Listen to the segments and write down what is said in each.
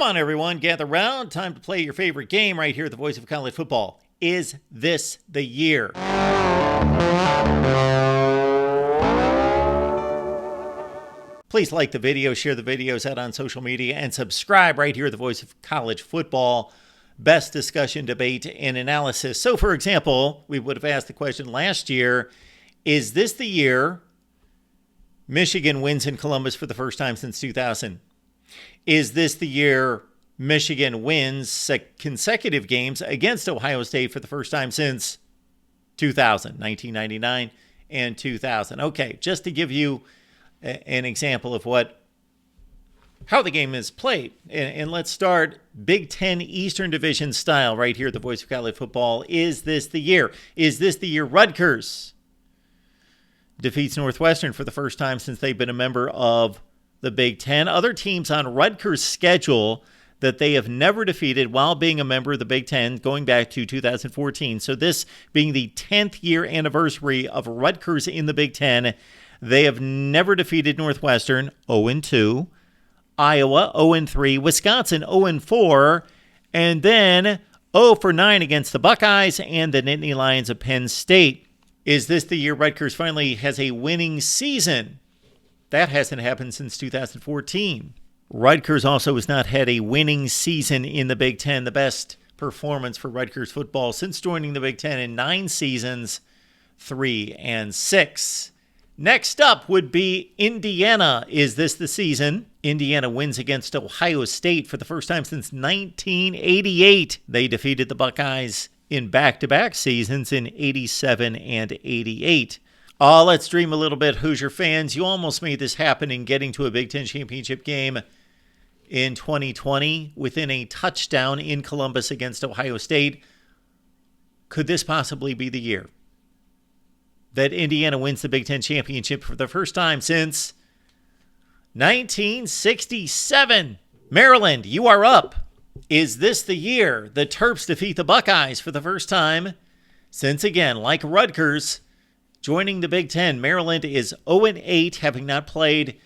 Come on, everyone, gather round. Time to play your favorite game right here at the Voice of College Football. Is this the year? Please like the video, share the videos out on social media, and subscribe right here at the Voice of College Football. Best discussion, debate, and analysis. So, for example, we would have asked the question last year, is this the year Michigan wins in Columbus for the first time since 2000? Is this the year Michigan wins consecutive games against Ohio State for the first time since 2000, 1999 and 2000? Okay, just to give you an example of how the game is played. And let's start Big Ten Eastern Division style right here at the Voice of College Football. Is this the year? Is this the year Rutgers defeats Northwestern for the first time since they've been a member of the Big Ten? Other teams on Rutgers' schedule that they have never defeated while being a member of the Big Ten going back to 2014. So this being the 10th year anniversary of Rutgers in the Big Ten, they have never defeated Northwestern, 0-2, Iowa, 0-3, Wisconsin, 0-4, and then 0-9 against the Buckeyes and the Nittany Lions of Penn State. Is this the year Rutgers finally has a winning season? That hasn't happened since 2014. Rutgers also has not had a winning season in the Big Ten. The best performance for Rutgers football since joining the Big Ten in 9 seasons, 3-6. Next up would be Indiana. Is this the season? Indiana wins against Ohio State for the first time since 1988. They defeated the Buckeyes in back-to-back seasons in 87 and 88. Let's dream a little bit, Hoosier fans. You almost made this happen in getting to a Big Ten championship game in 2020 within a touchdown in Columbus against Ohio State. Could this possibly be the year that Indiana wins the Big Ten championship for the first time since 1967? Maryland, you are up. Is this the year the Terps defeat the Buckeyes for the first time since, again, like Rutgers, joining the Big Ten? Maryland is 0-8, having not played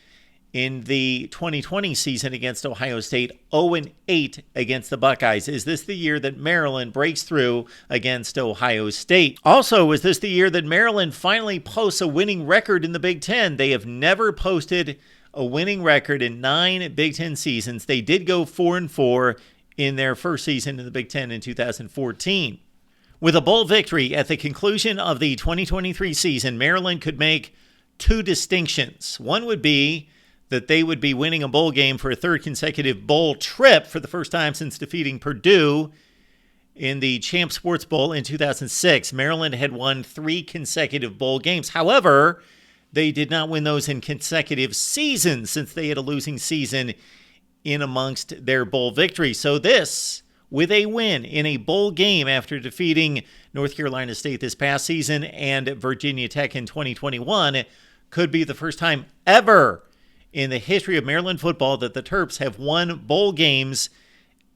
in the 2020 season against Ohio State, 0-8 against the Buckeyes. Is this the year that Maryland breaks through against Ohio State? Also, is this the year that Maryland finally posts a winning record in the Big Ten? They have never posted a winning record in 9 Big Ten seasons. They did go 4-4 in their first season in the Big Ten in 2014. With a bowl victory at the conclusion of the 2023 season, Maryland could make 2 distinctions. One would be that they would be winning a bowl game for a 3rd consecutive bowl trip for the first time since defeating Purdue in the Champ Sports Bowl in 2006. Maryland had won 3 consecutive bowl games. However, they did not win those in consecutive seasons since they had a losing season in amongst their bowl victories. So this, with a win in a bowl game after defeating North Carolina State this past season and Virginia Tech in 2021, could be the first time ever in the history of Maryland football that the Terps have won bowl games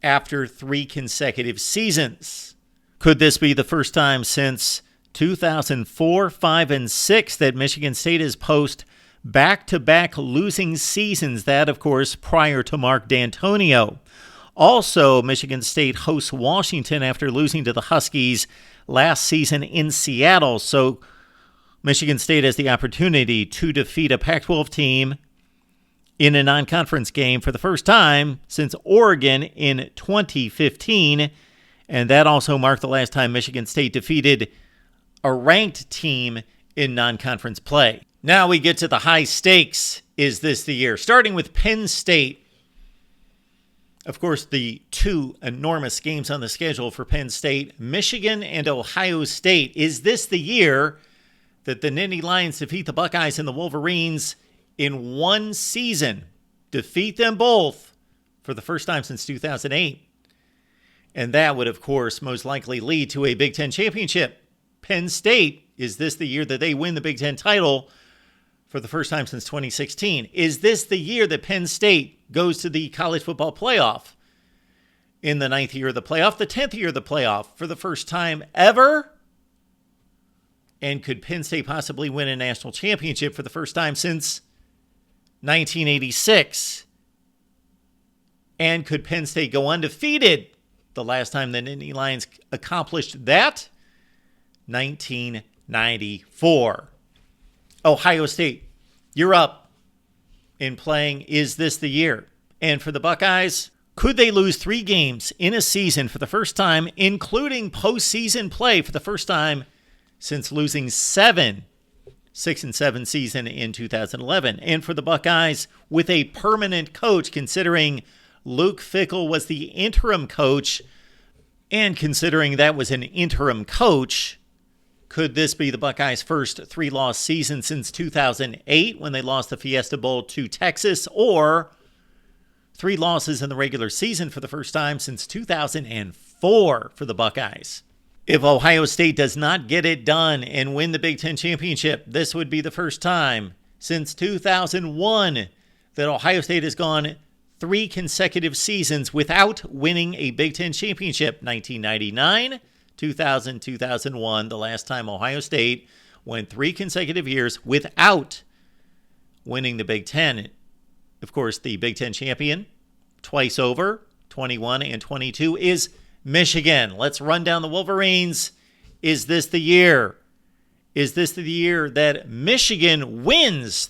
after 3 consecutive seasons. Could this be the first time since 2004, 5, and 6 that Michigan State has posted back-to-back losing seasons? That, of course, prior to Mark D'Antonio. Also, Michigan State hosts Washington after losing to the Huskies last season in Seattle. So Michigan State has the opportunity to defeat a Pac-12 team in a non-conference game for the first time since Oregon in 2015. And that also marked the last time Michigan State defeated a ranked team in non-conference play. Now we get to the high stakes. Is this the year? Starting with Penn State. Of course, the 2 enormous games on the schedule for Penn State, Michigan and Ohio State. Is this the year that the Nittany Lions defeat the Buckeyes and the Wolverines in one season? Defeat them both for the first time since 2008. And that would, of course, most likely lead to a Big Ten championship. Penn State, is this the year that they win the Big Ten title for the first time since 2016? Is this the year that Penn State goes to the college football playoff in the 9th year of the playoff, the 10th year of the playoff for the first time ever? And could Penn State possibly win a national championship for the first time since 1986? And could Penn State go undefeated? The last time the Nittany Lions accomplished that, 1994. Ohio State, you're up in playing Is This the Year? And for the Buckeyes, could they lose 3 games in a season for the first time, including postseason play for the first time since losing 6-7 season in 2011? And for the Buckeyes, with a permanent coach, considering Luke Fickell was the interim coach, and considering that was an interim coach, could this be the Buckeyes' first 3-loss season since 2008 when they lost the Fiesta Bowl to Texas, or 3 losses in the regular season for the first time since 2004 for the Buckeyes? If Ohio State does not get it done and win the Big Ten championship, this would be the first time since 2001 that Ohio State has gone 3 consecutive seasons without winning a Big Ten championship. 1999, 2000, 2001, the last time Ohio State went 3 consecutive years without winning the Big Ten. Of course, the Big Ten champion twice over, 21 and 22, is Michigan. Let's run down the Wolverines. Is this the year? Is this the year that Michigan wins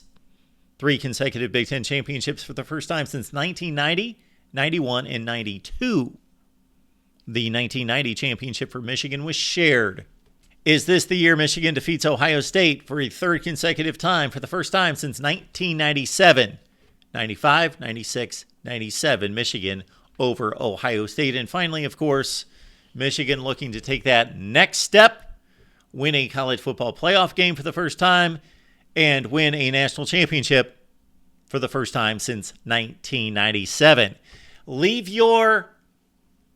3 consecutive Big Ten championships for the first time since 1990, 91, and 92? The 1990 championship for Michigan was shared. Is this the year Michigan defeats Ohio State for a 3rd consecutive time for the first time since 1997? 95, 96, 97, Michigan over Ohio State. And finally, of course, Michigan looking to take that next step, win a college football playoff game for the first time, and win a national championship for the first time since 1997. Leave your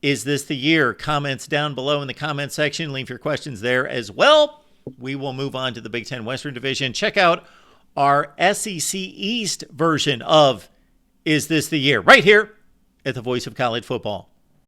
Is This the Year comments down below in the comment section. Leave your questions there as well. We will move on to the Big Ten Western Division. Check out our SEC East version of Is This the Year right here at the Voice of College Football.